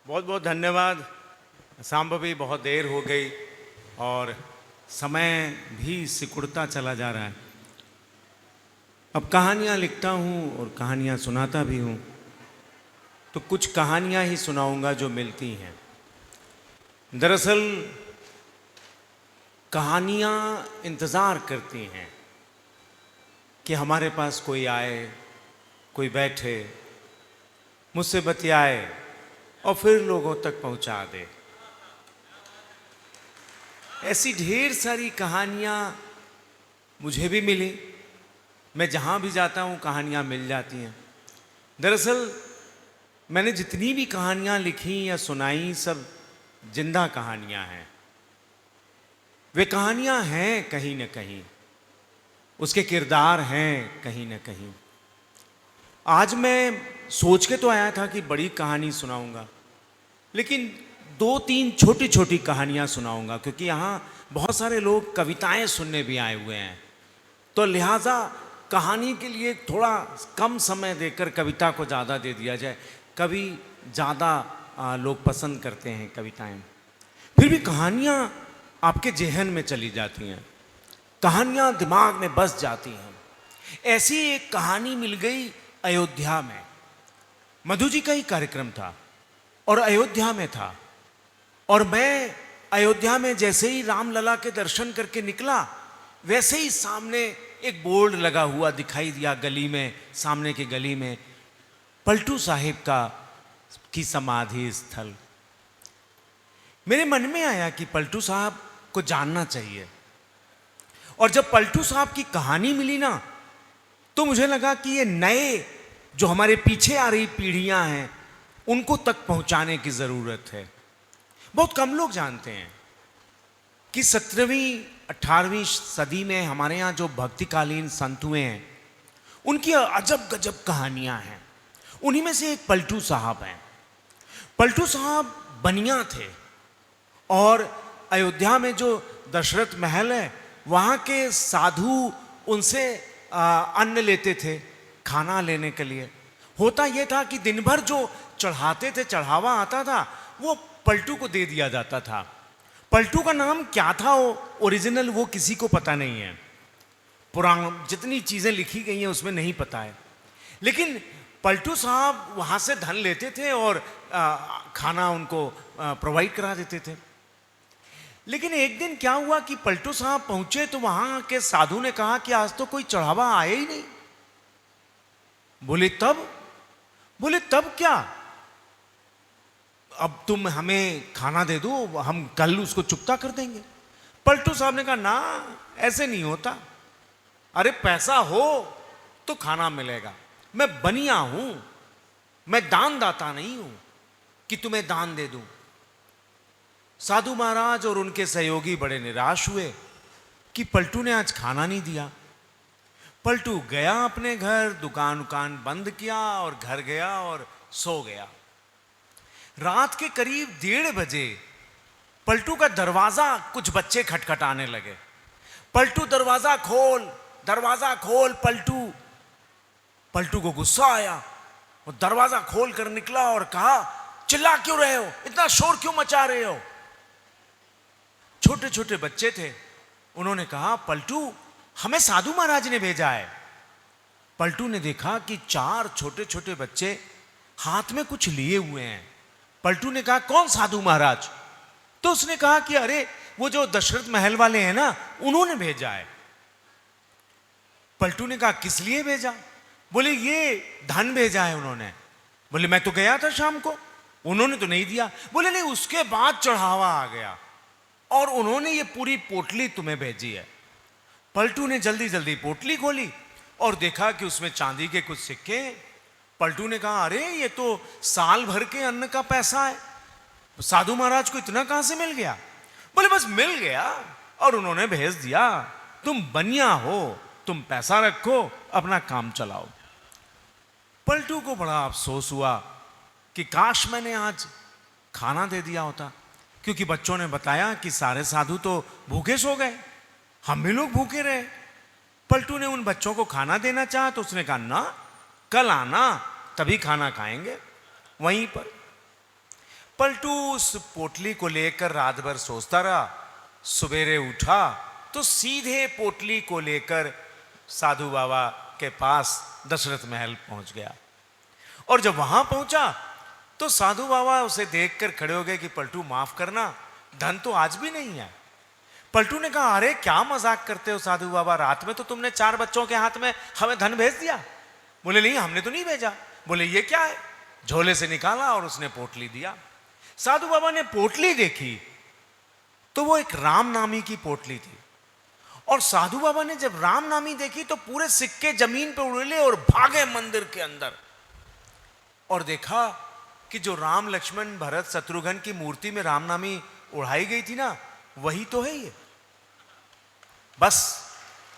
बहुत बहुत धन्यवाद सांभवी। बहुत देर हो गई और समय भी सिकुड़ता चला जा रहा है। अब कहानियाँ लिखता हूँ और कहानियाँ सुनाता भी हूँ, तो कुछ कहानियाँ ही सुनाऊंगा जो मिलती हैं। दरअसल कहानियाँ इंतज़ार करती हैं कि हमारे पास कोई आए, कोई बैठे, मुझसे बतियाए और फिर लोगों तक पहुंचा दे। ऐसी ढेर सारी कहानियाँ मुझे भी मिली। मैं जहाँ भी जाता हूँ कहानियाँ मिल जाती हैं। दरअसल मैंने जितनी भी कहानियाँ लिखी या सुनाई सब जिंदा कहानियाँ हैं। वे कहानियाँ हैं कहीं न कहीं, उसके किरदार हैं कहीं न कहीं। आज मैं सोच के तो आया था कि बड़ी कहानी सुनाऊंगा, लेकिन दो तीन छोटी छोटी कहानियां सुनाऊंगा, क्योंकि यहाँ बहुत सारे लोग कविताएं सुनने भी आए हुए हैं। तो लिहाजा कहानी के लिए थोड़ा कम समय देकर कविता को ज़्यादा दे दिया जाए। कवि ज़्यादा लोग पसंद करते हैं कविताएं। फिर भी कहानियां आपके जेहन में चली जाती हैं, कहानियां दिमाग में बस जाती हैं। ऐसी एक कहानी मिल गई अयोध्या में। मधु जी का ही कार्यक्रम था और अयोध्या में था, और मैं अयोध्या में जैसे ही रामलला के दर्शन करके निकला, वैसे ही सामने एक बोर्ड लगा हुआ दिखाई दिया गली में, सामने की गली में, पलटू साहिब की समाधि स्थल। मेरे मन में आया कि पलटू साहब को जानना चाहिए। और जब पलटू साहब की कहानी मिली ना, तो मुझे लगा कि ये नए जो हमारे पीछे आ रही पीढ़ियां हैं उनको तक पहुंचाने की जरूरत है। बहुत कम लोग जानते हैं कि 17वीं 18वीं सदी में हमारे यहाँ जो भक्तिकालीन संत हुए हैं उनकी अजब गजब कहानियां हैं। उन्हीं में से एक पलटू साहब हैं। पलटू साहब बनिया थे और अयोध्या में जो दशरथ महल है वहाँ के साधु उनसे अन्न लेते थे खाना लेने के लिए। होता यह था कि दिन भर जो चढ़ाते थे, चढ़ावा आता था, वो पलटू को दे दिया जाता था। पलटू का नाम क्या था ओरिजिनल, वो किसी को पता नहीं है। पुराण जितनी चीज़ें लिखी गई हैं उसमें नहीं पता है। लेकिन पलटू साहब वहाँ से धन लेते थे और खाना उनको प्रोवाइड करा देते थे। लेकिन एक दिन क्या हुआ कि पलटू साहब पहुंचे तो वहाँ के साधु ने कहा कि आज तो कोई चढ़ावा आया ही नहीं। बोले तब क्या, अब तुम हमें खाना दे दो, हम कल उसको चुकता कर देंगे। पलटू साहब ने कहा ना, ऐसे नहीं होता। अरे पैसा हो तो खाना मिलेगा। मैं बनिया हूं, मैं दान दाता नहीं हूं कि तुम्हें दान दे दूं। साधु महाराज और उनके सहयोगी बड़े निराश हुए कि पलटू ने आज खाना नहीं दिया। पलटू गया अपने घर, दुकान बंद किया और घर गया और सो गया। रात के करीब 1:30 बजे पलटू का दरवाजा कुछ बच्चे खटखटाने लगे। पलटू दरवाजा खोल पलटू को गुस्सा आया। वो दरवाजा खोल कर निकला और कहा, चिल्ला क्यों रहे हो, इतना शोर क्यों मचा रहे हो। छोटे छोटे बच्चे थे, उन्होंने कहा, पलटू हमें साधु महाराज ने भेजा है। पलटू ने देखा कि 4 छोटे छोटे बच्चे हाथ में कुछ लिए हुए हैं। पलटू ने कहा, कौन साधु महाराज? तो उसने कहा कि अरे वो जो दशरथ महल वाले हैं ना, उन्होंने भेजा है। पलटू ने कहा, किस लिए भेजा? बोले ये धन भेजा है उन्होंने। बोले मैं तो गया था शाम को, उन्होंने तो नहीं दिया। बोले नहीं, उसके बाद चढ़ावा आ गया और उन्होंने ये पूरी पोटली तुम्हें भेजी है। पलटू ने जल्दी जल्दी पोटली खोली और देखा कि उसमें चांदी के कुछ सिक्के हैं। पलटू ने कहा, अरे ये तो साल भर के अन्न का पैसा है, साधु महाराज को इतना कहां से मिल गया? बोले बस मिल गया और उन्होंने भेज दिया। तुम बनिया हो, तुम पैसा रखो, अपना काम चलाओ। पलटू को बड़ा अफसोस हुआ कि काश मैंने आज खाना दे दिया होता, क्योंकि बच्चों ने बताया कि सारे साधु तो भूखे सो गए, हम भी लोग भूखे रहे। पलटू ने उन बच्चों को खाना देना चाहा तो उसने कहा, ना, कल आना तभी खाना खाएंगे वहीं पर। पलटू उस पोटली को लेकर रात भर सोचता रहा। सवेरे उठा तो सीधे पोटली को लेकर साधु बाबा के पास दशरथ महल पहुंच गया। और जब वहां पहुंचा तो साधु बाबा उसे देखकर खड़े हो गए कि पलटू माफ करना, धन तो आज भी नहीं है। पलटू ने कहा, अरे क्या मजाक करते हो साधु बाबा, रात में तो तुमने 4 बच्चों के हाथ में हमें धन भेज दिया। बोले नहीं, हमने तो नहीं भेजा। बोले ये क्या है? झोले से निकाला और उसने पोटली दिया। साधु बाबा ने पोटली देखी तो वो एक राम नामी की पोटली थी। और साधु बाबा ने जब राम नामी देखी तो पूरे सिक्के जमीन पर उड़ेले और भागे मंदिर के अंदर। और देखा कि जो राम लक्ष्मण भरत शत्रुघ्न की मूर्ति में राम नामी उड़ाई गई थी ना, वही तो है ये। बस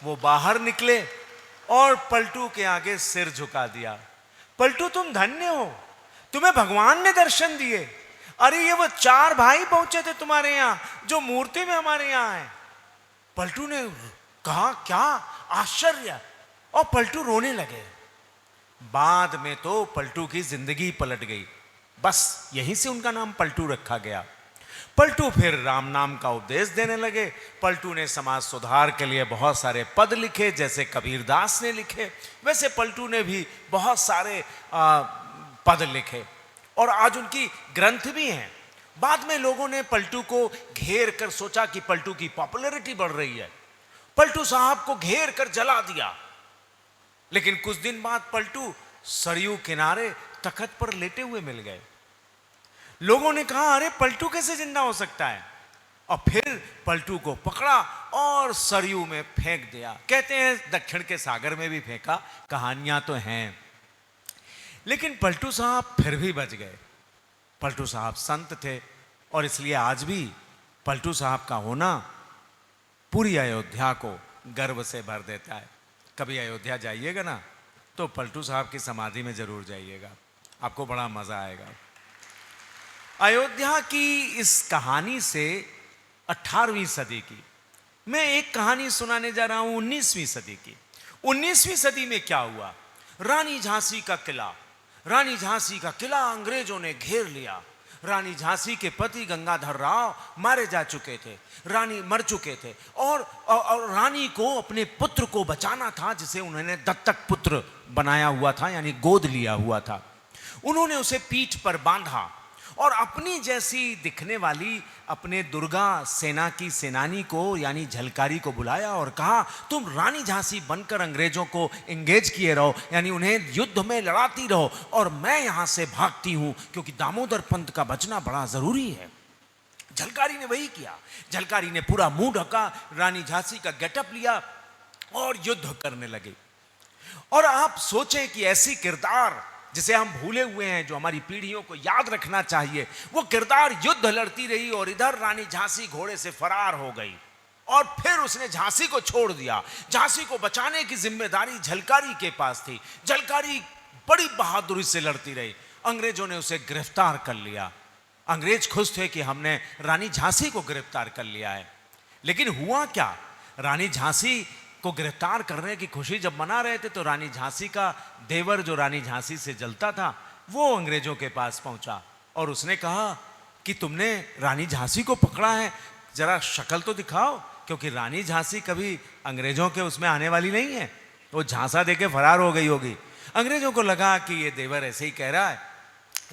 वो बाहर निकले और पलटू के आगे सिर झुका दिया। पलटू तुम धन्य हो, तुम्हें भगवान ने दर्शन दिए। अरे ये वो 4 भाई पहुंचे थे तुम्हारे यहां जो मूर्ति में हमारे यहां है। पलटू ने कहा, क्या आश्चर्य, और पलटू रोने लगे। बाद में तो पलटू की जिंदगी पलट गई। बस यहीं से उनका नाम पलटू रखा गया। पलटू फिर राम नाम का उपदेश देने लगे। पलटू ने समाज सुधार के लिए बहुत सारे पद लिखे, जैसे कबीरदास ने लिखे, वैसे पलटू ने भी बहुत सारे पद लिखे और आज उनकी ग्रंथ भी हैं। बाद में लोगों ने पलटू को घेर कर सोचा कि पलटू की पॉपुलैरिटी बढ़ रही है, पलटू साहब को घेर कर जला दिया। लेकिन कुछ दिन बाद पलटू सरयू किनारे तख्त पर लेटे हुए मिल गए। लोगों ने कहा, अरे पलटू कैसे जिंदा हो सकता है? और फिर पलटू को पकड़ा और सरयू में फेंक दिया। कहते हैं दक्षिण के सागर में भी फेंका, कहानियां तो हैं। लेकिन पलटू साहब फिर भी बच गए। पलटू साहब संत थे और इसलिए आज भी पलटू साहब का होना पूरी अयोध्या को गर्व से भर देता है। कभी अयोध्या जाइएगा ना तो पलटू साहब की समाधि में जरूर जाइएगा, आपको बड़ा मजा आएगा। अयोध्या की इस कहानी से 18वीं सदी की मैं एक कहानी सुनाने जा रहा हूं। 19वीं सदी की। 19वीं सदी में क्या हुआ? रानी झांसी का किला, रानी झांसी का किला अंग्रेजों ने घेर लिया। रानी झांसी के पति गंगाधर राव मारे जा चुके थे, रानी मर चुके थे और रानी को अपने पुत्र को बचाना था, जिसे उन्होंने दत्तक पुत्र बनाया हुआ था, यानी गोद लिया हुआ था। उन्होंने उसे पीठ पर बांधा और अपनी जैसी दिखने वाली अपने दुर्गा सेना की सेनानी को यानी झलकारी को बुलाया और कहा, तुम रानी झांसी बनकर अंग्रेजों को एंगेज किए रहो, यानी उन्हें युद्ध में लड़ाती रहो, और मैं यहां से भागती हूं क्योंकि दामोदर पंत का बचना बड़ा जरूरी है। झलकारी ने वही किया। झलकारी ने पूरा मुंह ढका, रानी झांसी का गेटअप लिया और युद्ध करने लगे। और आप सोचें कि ऐसी किरदार जिसे हम भूले हुए हैं, जो हमारी पीढ़ियों को याद रखना चाहिए, वो किरदार युद्ध लड़ती रही और इधर रानी झांसी घोड़े से फरार हो गई और फिर उसने झांसी को छोड़ दिया। झांसी को बचाने की जिम्मेदारी झलकारी के पास थी। झलकारी बड़ी बहादुरी से लड़ती रही। अंग्रेजों ने उसे गिरफ्तार कर लिया। अंग्रेज खुश थे कि हमने रानी झांसी को गिरफ्तार कर लिया है। लेकिन हुआ क्या? रानी झांसी को गिरफ्तार करने की खुशी जब मना रहे थे तो रानी झांसी का देवर, जो रानी झांसी से जलता था, वो अंग्रेजों के पास पहुंचा और उसने कहा कि तुमने रानी झांसी को पकड़ा है, जरा शक्ल तो दिखाओ, क्योंकि रानी झांसी कभी अंग्रेजों के उसमें आने वाली नहीं है, वो झांसा देके फरार हो गई होगी। अंग्रेजों को लगा कि ये देवर ऐसे ही कह रहा है,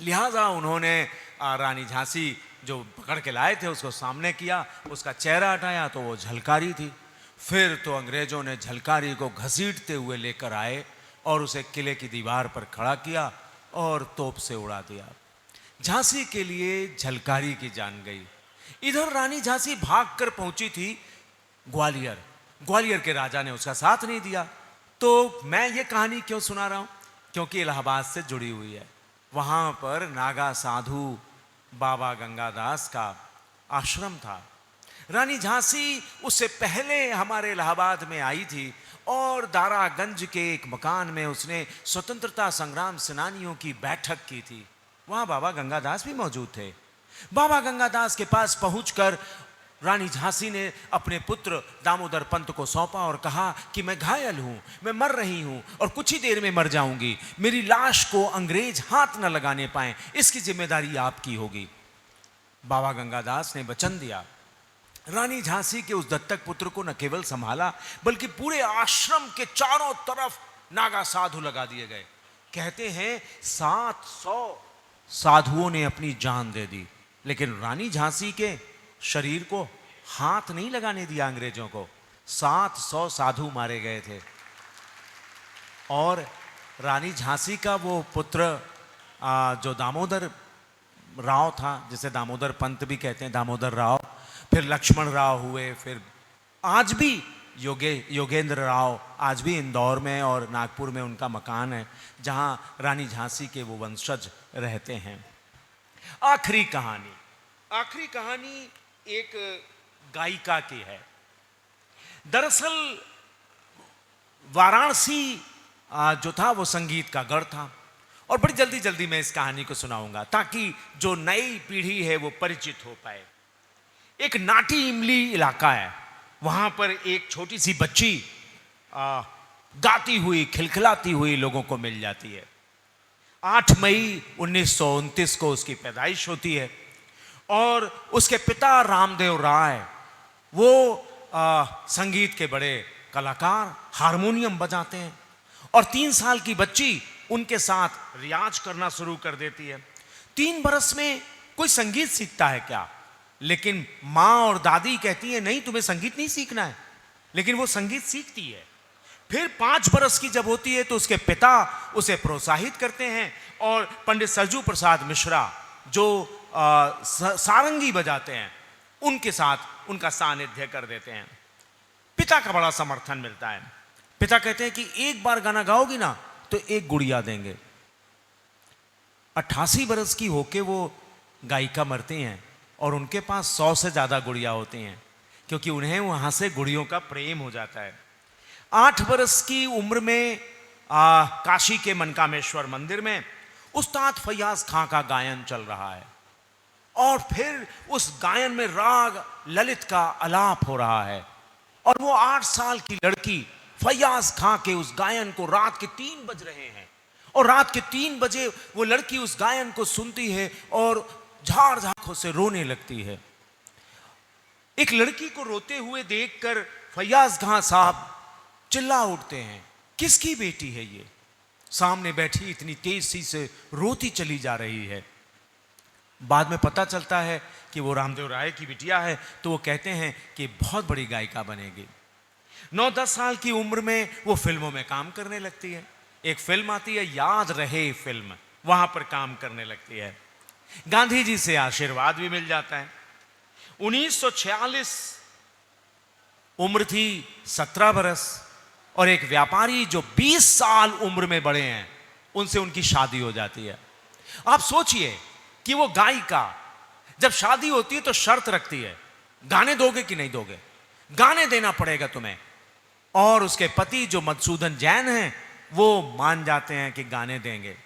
लिहाजा उन्होंने रानी झांसी जो पकड़ के लाए थे उसको सामने किया, उसका चेहरा हटाया तो वो झलकारी थी। फिर तो अंग्रेजों ने झलकारी को घसीटते हुए लेकर आए और उसे किले की दीवार पर खड़ा किया और तोप से उड़ा दिया। झांसी के लिए झलकारी की जान गई। इधर रानी झांसी भागकर पहुंची थी ग्वालियर। ग्वालियर के राजा ने उसका साथ नहीं दिया। तो मैं ये कहानी क्यों सुना रहा हूं? क्योंकि इलाहाबाद से जुड़ी हुई है। वहां पर नागा साधु बाबा गंगादास का आश्रम था। रानी झांसी उससे पहले हमारे इलाहाबाद में आई थी और दारागंज के एक मकान में उसने स्वतंत्रता संग्राम सेनानियों की बैठक की थी। वहां बाबा गंगादास भी मौजूद थे। बाबा गंगादास के पास पहुंचकर रानी झांसी ने अपने पुत्र दामोदर पंत को सौंपा और कहा कि मैं घायल हूं, मैं मर रही हूं और कुछ ही देर में मर जाऊंगी। मेरी लाश को अंग्रेज हाथ न लगाने पाए, इसकी जिम्मेदारी आपकी होगी। बाबा गंगादास ने वचन दिया। रानी झांसी के उस दत्तक पुत्र को न केवल संभाला बल्कि पूरे आश्रम के चारों तरफ नागा साधु लगा दिए गए। कहते हैं 700 साधुओं ने अपनी जान दे दी, लेकिन रानी झांसी के शरीर को हाथ नहीं लगाने दिया अंग्रेजों को। 700 साधु मारे गए थे। और रानी झांसी का वो पुत्र जो दामोदर राव था, जिसे दामोदर पंत भी कहते हैं, दामोदर राव, फिर लक्ष्मण राव हुए, फिर आज भी योगेंद्र राव आज भी इंदौर में और नागपुर में उनका मकान है जहां रानी झांसी के वो वंशज रहते हैं। आखिरी कहानी एक गायिका की है। दरअसल वाराणसी जो था वो संगीत का गढ़ था, और बड़ी जल्दी जल्दी मैं इस कहानी को सुनाऊंगा ताकि जो नई पीढ़ी है वो परिचित हो पाए। एक नाटी इमली इलाका है, वहां पर एक छोटी सी बच्ची गाती हुई खिलखिलाती हुई लोगों को मिल जाती है। 8 मई 1929 को उसकी पैदाइश होती है और उसके पिता रामदेव राय वो संगीत के बड़े कलाकार, हारमोनियम बजाते हैं, और 3 साल की बच्ची उनके साथ रियाज करना शुरू कर देती है। 3 बरस में कोई संगीत सीखता है क्या? लेकिन माँ और दादी कहती है नहीं, तुम्हें संगीत नहीं सीखना है, लेकिन वो संगीत सीखती है। फिर 5 बरस की जब होती है तो उसके पिता उसे प्रोत्साहित करते हैं और पंडित सरजू प्रसाद मिश्रा जो सारंगी बजाते हैं उनके साथ उनका सानिध्य कर देते हैं। पिता का बड़ा समर्थन मिलता है। पिता कहते हैं कि एक बार गाना गाओगी ना तो एक गुड़िया देंगे। 88 बरस की होके वो गायिका मरती हैं और उनके पास 100 से ज्यादा गुड़िया होती हैं, क्योंकि उन्हें वहां से गुड़ियों का प्रेम हो जाता है। 8 बरस की उम्र में काशी के मनकामेश्वर मंदिर में उस्ताद फैयाज खां का गायन चल रहा है, और फिर उस गायन में राग ललित का आलाप हो रहा है, और वो 8 साल की लड़की फैयाज खां के उस गायन को रात के 3 बज रहे हैं, और रात के 3 बजे वो लड़की उस गायन को सुनती है और झाड़ झांखों से रोने लगती है। एक लड़की को रोते हुए देखकर फैयाज खां साहब चिल्ला उठते हैं, किसकी बेटी है ये? सामने बैठी इतनी तेजी से रोती चली जा रही है। बाद में पता चलता है कि वो रामदेव राय की बिटिया है, तो वो कहते हैं कि बहुत बड़ी गायिका बनेगी। 9-10 साल की उम्र में वो फिल्मों में काम करने लगती है। एक फिल्म आती है याद रहे फिल्म, वहां पर काम करने लगती है। गांधी जी से आशीर्वाद भी मिल जाता है। 1946 उम्र थी 17 बरस, और एक व्यापारी जो 20 साल उम्र में बड़े हैं उनसे उनकी शादी हो जाती है। आप सोचिए कि वो गायिका जब शादी होती है तो शर्त रखती है, गाने दोगे कि नहीं दोगे? गाने देना पड़ेगा तुम्हें। और उसके पति जो मधुसूदन जैन हैं वो मान जाते हैं कि गाने देंगे।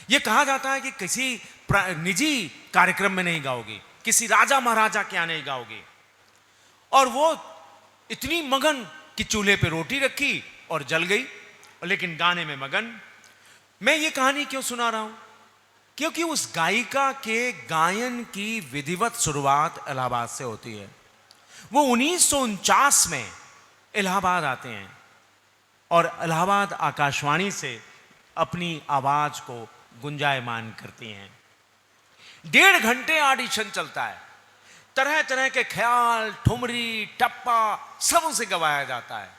ये कहा जाता है कि किसी निजी कार्यक्रम में नहीं गाओगी, किसी राजा महाराजा के यहाँ नहीं गाओगी। और वो इतनी मगन कि चूल्हे पे रोटी रखी और जल गई, लेकिन गाने में मगन। मैं ये कहानी क्यों सुना रहा हूं? क्योंकि उस गायिका के गायन की विधिवत शुरुआत इलाहाबाद से होती है। वो 1949 में इलाहाबाद आते हैं और इलाहाबाद आकाशवाणी से अपनी आवाज को गुंजायमान करती हैं। 1.5 घंटे ऑडिशन चलता है। तरह तरह के ख्याल, ठुमरी, टप्पा सब उसे गवाया जाता है,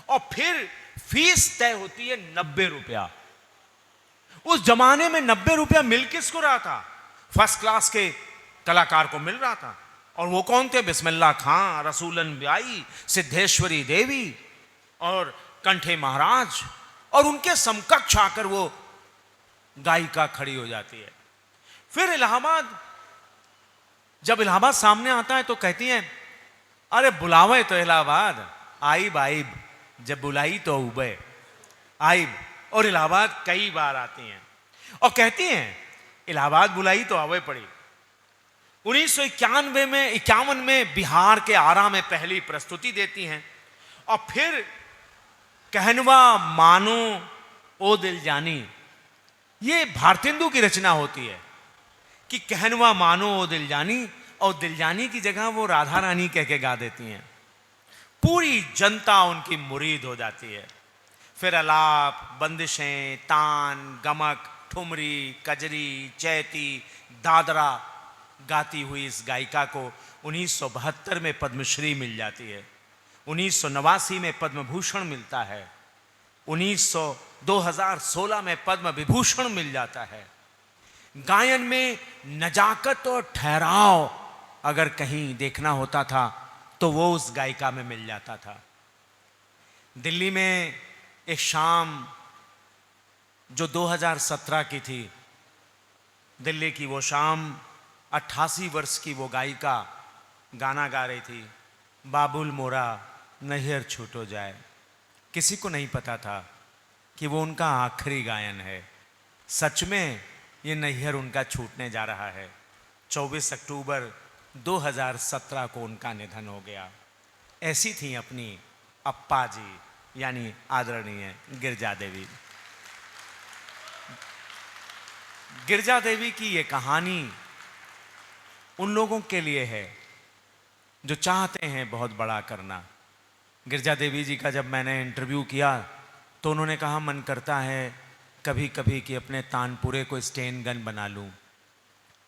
और फिर फीस तय होती है 90 रुपया। उस जमाने में 90 रुपया मिल किसको रहा था? फर्स्ट क्लास के कलाकार को मिल रहा था। और वो कौन थे? बिस्मिल्लाह खां, रसूलन बाई, सिद्धेश्वरी देवी और कंठे महाराज, और उनके समकक्ष आकर वो गायिका खड़ी हो जाती है। फिर जब इलाहाबाद सामने आता है तो कहती हैं, अरे बुलावे तो इलाहाबाद, आइब आइब, जब बुलाई तो उबे आइब। और इलाहाबाद कई बार आती हैं और कहती हैं इलाहाबाद बुलाई तो आवे पड़ी। 1951 में बिहार के आरा में पहली प्रस्तुति देती हैं, और फिर कहनवा मानो ओ दिल जानी, ये भारतेंदु की रचना होती है कि कहनवा मानो ओ दिल जानी, और दिलजानी की जगह वो राधा रानी कह के गा देती हैं। पूरी जनता उनकी मुरीद हो जाती है। फिर अलाप, बंदिशें, तान, गमक, ठुमरी, कजरी, चैती, दादरा गाती हुई इस गायिका को 1972 में पद्मश्री मिल जाती है। 1989 में पद्म भूषण मिलता है। 2016 में पद्म विभूषण मिल जाता है। गायन में नजाकत और ठहराव अगर कहीं देखना होता था तो वो उस गायिका में मिल जाता था। दिल्ली में एक शाम जो 2017 की थी, दिल्ली की वो शाम 88 वर्ष की वो गायिका गाना गा रही थी, बाबुल मोरा नैहर छूटो जाए। किसी को नहीं पता था कि वो उनका आखिरी गायन है। सच में ये नैहर उनका छूटने जा रहा है। 24 अक्टूबर 2017 को उनका निधन हो गया। ऐसी थी अपनी अप्पा जी यानी आदरणीय गिरजा देवी। गिरजा देवी की ये कहानी उन लोगों के लिए है जो चाहते हैं बहुत बड़ा करना। गिरजा देवी जी का जब मैंने इंटरव्यू किया तो उन्होंने कहा, मन करता है कभी कभी कि अपने तानपुरे को स्टेन गन बना लूं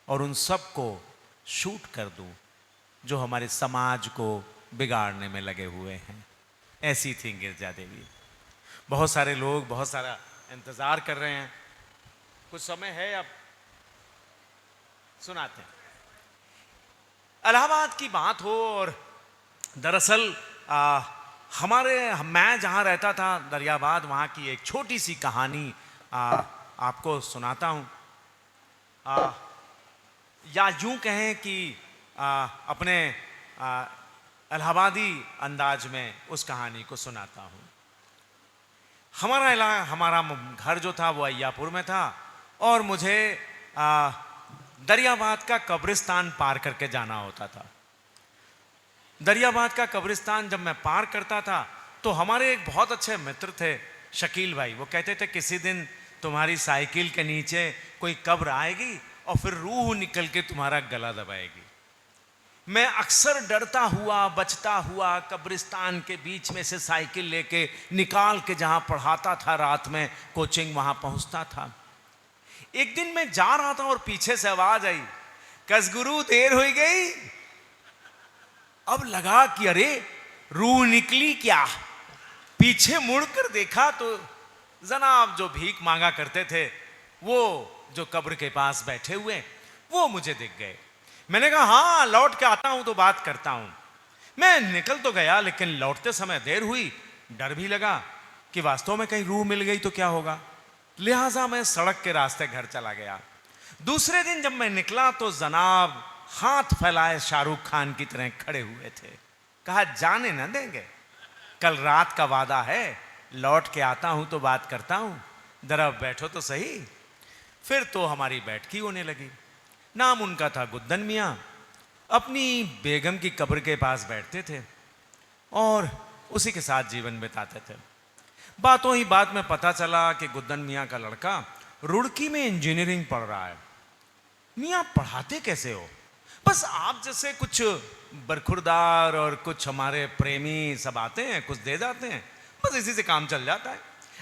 और उन सब को शूट कर दूं जो हमारे समाज को बिगाड़ने में लगे हुए हैं। ऐसी थी गिरजा देवी। बहुत सारे लोग बहुत सारा इंतज़ार कर रहे हैं। कुछ समय है, अब सुनाते हैं। इलाहाबाद की बात हो और दरअसल मैं जहाँ रहता था दरियाबाद, वहाँ की एक छोटी सी कहानी आपको सुनाता हूँ। या यूँ कहें कि अपने इलाहाबादी अंदाज में उस कहानी को सुनाता हूँ। हमारा घर जो था वो अय्यापुर में था और मुझे दरियाबाद का कब्रिस्तान पार करके जाना होता था। दरियाबाद का कब्रिस्तान जब मैं पार करता था तो हमारे एक बहुत अच्छे मित्र थे शकील भाई। वो कहते थे किसी दिन तुम्हारी साइकिल के नीचे कोई कब्र आएगी और फिर रूह निकल के तुम्हारा गला दबाएगी। मैं अक्सर डरता हुआ बचता हुआ कब्रिस्तान के बीच में से साइकिल लेके निकाल के जहां पढ़ाता था रात में कोचिंग, वहां पहुंचता था। एक दिन मैं जा रहा था और पीछे से आवाज आई, कसगुरु देर हो गई। अब लगा कि अरे रूह निकली क्या। पीछे मुड़कर देखा तो जनाब जो भीख मांगा करते थे वो जो कब्र के पास बैठे हुए वो मुझे दिख गए। मैंने कहा हाँ लौट के आता हूं तो बात करता हूं। मैं निकल तो गया लेकिन लौटते समय देर हुई। डर भी लगा कि वास्तव में कहीं रूह मिल गई तो क्या होगा। लिहाजा मैं सड़क के रास्ते घर चला गया। दूसरे दिन जब मैं निकला तो जनाब हाथ फैलाए शाहरुख खान की तरह खड़े हुए थे। कहा जाने न देंगे, कल रात का वादा है, लौट के आता हूं तो बात करता हूं, जरा बैठो तो सही। फिर तो हमारी बैठकी होने लगी। नाम उनका था गुद्दन मियाँ। अपनी बेगम की कब्र के पास बैठते थे और उसी के साथ जीवन बिताते थे। बातों ही बात में पता चला कि गुद्दन मियाँ का लड़का रुड़की में इंजीनियरिंग पढ़ रहा है। मियाँ पढ़ाते कैसे हो? बस आप जैसे कुछ बरखुरदार और कुछ हमारे प्रेमी सब आते हैं, कुछ दे जाते हैं, बस इसी से काम चल जाता है।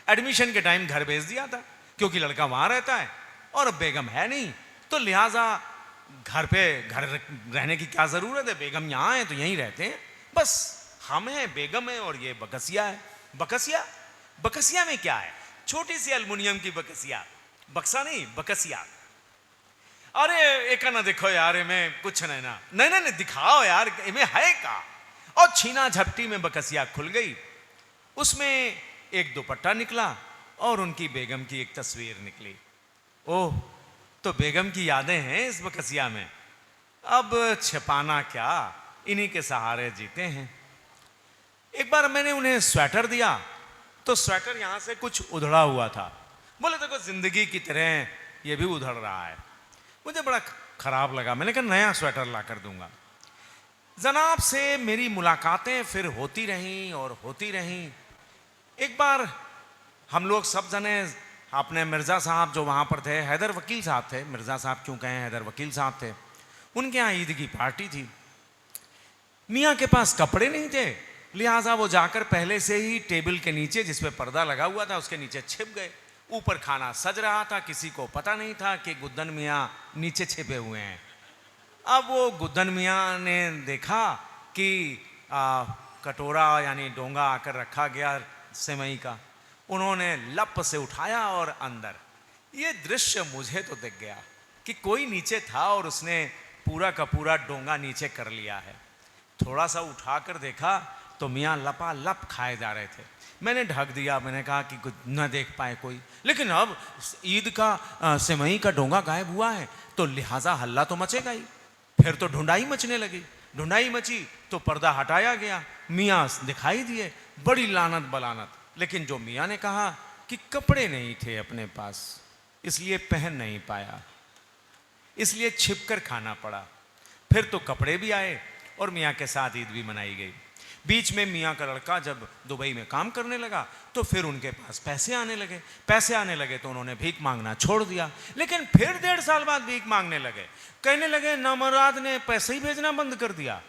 एडमिशन के टाइम घर भेज दिया था क्योंकि लड़का वहाँ रहता है और बेगम है नहीं, तो लिहाजा घर रहने की क्या ज़रूरत है। बेगम यहाँ है तो यहीं रहते हैं। बस हम हैं, बेगम है और ये बकसिया है। बकसिया में क्या है? छोटी सी एल्युमिनियम की बकसिया, बक्सा नहीं बकसिया। अरे एक ना देखो यार, इमें कुछ नहीं ना, नहीं दिखाओ यार इमें है का। और छीना झपटी में बकसिया खुल गई। उसमें एक दुपट्टा निकला और उनकी बेगम की एक तस्वीर निकली। ओह, तो बेगम की यादें हैं इस बकसिया में। अब छिपाना क्या, इन्हीं के सहारे जीते हैं। एक बार मैंने उन्हें स्वेटर दिया तो स्वेटर यहां से कुछ उधड़ा हुआ था। बोले देखो जिंदगी की तरह ये भी उधड़ रहा है। मुझे बड़ा खराब लगा। मैंने कहा नया स्वेटर ला कर दूंगा। जनाब से मेरी मुलाकातें फिर होती रहीं और होती रहीं। एक बार हम लोग सब जने अपने मिर्ज़ा साहब जो वहाँ पर थे, हैदर वकील साहब थे, मिर्ज़ा साहब क्यों कहें, हैदर वकील साहब थे, उनके यहाँ ईद की पार्टी थी। मियाँ के पास कपड़े नहीं थे, लिहाजा वो जाकर पहले से ही टेबल के नीचे जिस पे पर्दा लगा हुआ था उसके नीचे छिप गए। ऊपर खाना सज रहा था, किसी को पता नहीं था कि गुद्दन मियाँ नीचे छिपे हुए हैं। अब वो गुद्दन मियाँ ने देखा कि कटोरा यानी डोंगा आकर रखा गया सेवई का। उन्होंने लप से उठाया और अंदर। ये दृश्य मुझे तो दिख गया कि कोई नीचे था और उसने पूरा का पूरा डोंगा नीचे कर लिया है। थोड़ा सा उठाकर देखा तो मियाँ लपालप खाए जा रहे थे। मैंने ढक दिया, मैंने कहा कि कुछ न देख पाए कोई। लेकिन अब ईद का सेवई का डोंगा गायब हुआ है तो लिहाजा हल्ला तो मचेगा ही। फिर तो ढूंढाई मचने लगी। ढूंढाई मची तो पर्दा हटाया गया, मियाँ दिखाई दिए। बड़ी लानत बलानत। लेकिन जो मियाँ ने कहा कि कपड़े नहीं थे अपने पास, इसलिए पहन नहीं पाया, इसलिए छिपकर खाना पड़ा। फिर तो कपड़े भी आए और मियाँ के साथ ईद भी मनाई गई। बीच में मियाँ का लड़का जब दुबई में काम करने लगा तो फिर उनके पास पैसे आने लगे तो उन्होंने भीख मांगना छोड़ दिया। लेकिन फिर 1.5 साल बाद भीख मांगने लगे। कहने लगे नामुराद ने पैसे ही भेजना बंद कर दिया,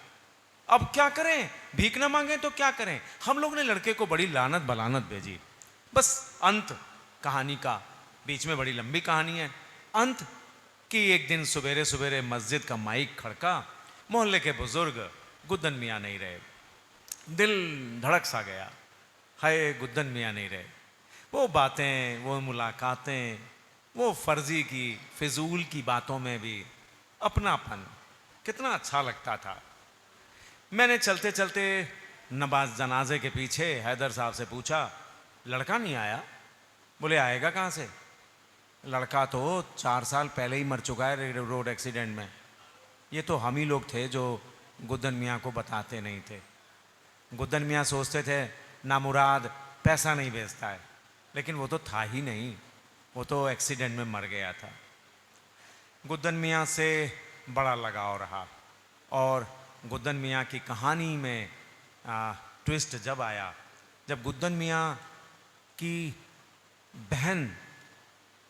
अब क्या करें, भीख ना मांगे तो क्या करें। हम लोग ने लड़के को बड़ी लानत बलानत भेजी। बस अंत कहानी का, बीच में बड़ी लंबी कहानी है, अंत कि एक दिन सवेरे सवेरे मस्जिद का माइक खड़का। मोहल्ले के बुजुर्ग गुद्दन मियाँ नहीं रहे। दिल धड़क सा गया, हाय गुद्दन मियाँ नहीं रहे। वो बातें, वो मुलाकातें, वो फर्जी की फिजूल की बातों में भी अपनापन कितना अच्छा लगता था। मैंने चलते चलते नमाज जनाजे के पीछे हैदर साहब से पूछा, लड़का नहीं आया? बोले आएगा कहाँ से, लड़का तो 4 साल पहले ही मर चुका है रोड एक्सीडेंट में। ये तो हम ही लोग थे जो गुद्दन मियाँ को बताते नहीं थे। गुद्दन मियाँ सोचते थे नामुराद पैसा नहीं भेजता है, लेकिन वो तो था ही नहीं, वो तो एक्सीडेंट में मर गया था। गुद्दन मियाँ से बड़ा लगाव रहा और गुद्दन मियाँ की कहानी में ट्विस्ट जब आया, जब गुद्दन मियाँ की बहन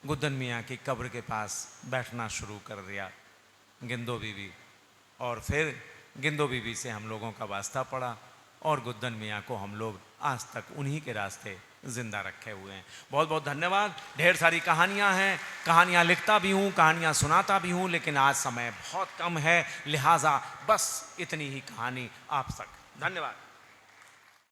गुद्दन मियाँ की कब्र के पास बैठना शुरू कर दिया, गिंदो बीबी, और फिर गिंदो बीबी से हम लोगों का वास्ता पड़ा और गुद्दन मियाँ को हम लोग आज तक उन्हीं के रास्ते जिंदा रखे हुए हैं। बहुत बहुत धन्यवाद। ढेर सारी कहानियाँ हैं, कहानियाँ लिखता भी हूँ, कहानियाँ सुनाता भी हूँ, लेकिन आज समय बहुत कम है, लिहाजा बस इतनी ही कहानी आप तक। धन्यवाद।